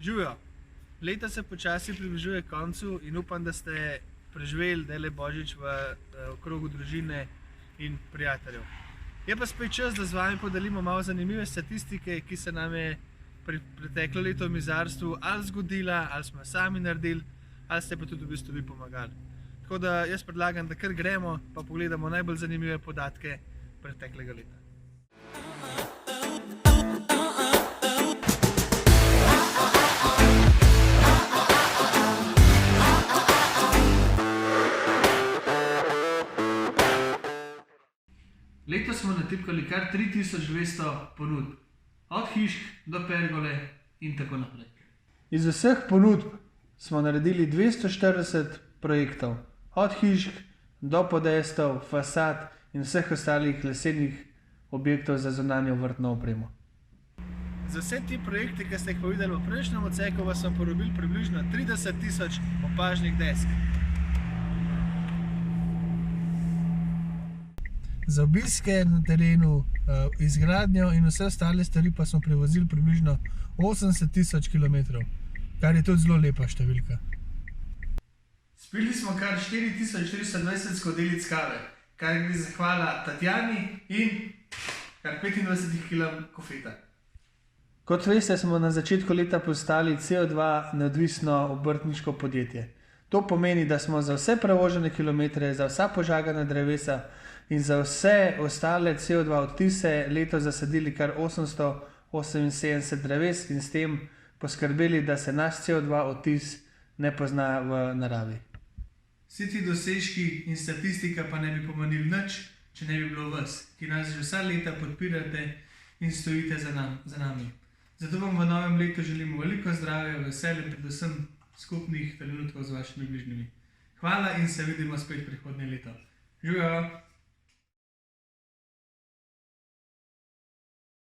Živijo. Leta se počasi približuje koncu in upam, da ste preživeli dele Božič v okrogu družine in prijateljev. Je pa spet čas, da z vami podelimo malo zanimive statistike, ki se nam je preteklo leto v mizarstvu ali zgodila, ali smo sami naredili, ali ste pa tudi v bistvu vi pomagali. Tako da jaz predlagam, da kar gremo pa pogledamo najbolj zanimive podatke preteklega leta. Letos smo natipkali kar 3200 ponudb, od hišk do pergole in tako naprej. Iz vseh ponudb smo naredili 240 projektov, od hišk do podestov, fasad in vseh ostalih lesenih objektov za zunanjo vrtno opremo. Za vse ti projekte, ki ste jih povedali v prejšnjem odseku, vas smo porabili približno 30 000 opažnih desk. Za obiske na terenu, izgradnjo in vse ostale stvari pa smo prevozili približno 80 000 km, kar je tudi zelo lepa številka. Spili smo kar 4420 skodelic kave, kar gre zahvala Tatjani in kar 25 kg kofeta. Kot veste, smo na začetku leta postali CO2 neodvisno obrtniško podjetje. To pomeni, da smo za vse prevožene kilometre, za vsa požagana drevesa in za vse ostale CO2 odtise letos zasadili kar 878 dreves in s tem poskrbeli, da se naš CO2 odtis ne pozna v naravi. Vsi ti dosežki in statistika pa ne bi pomenili nič, če ne bi bilo vas, ki nas že vsa leta podpirate in stojite za nami. Zato vam v novem letu želimo veliko zdravja, veselja, predvsem skupnih trenutkov z vašimi bližnjimi. Hvala in se vidimo spet prihodnje leto. Živijo!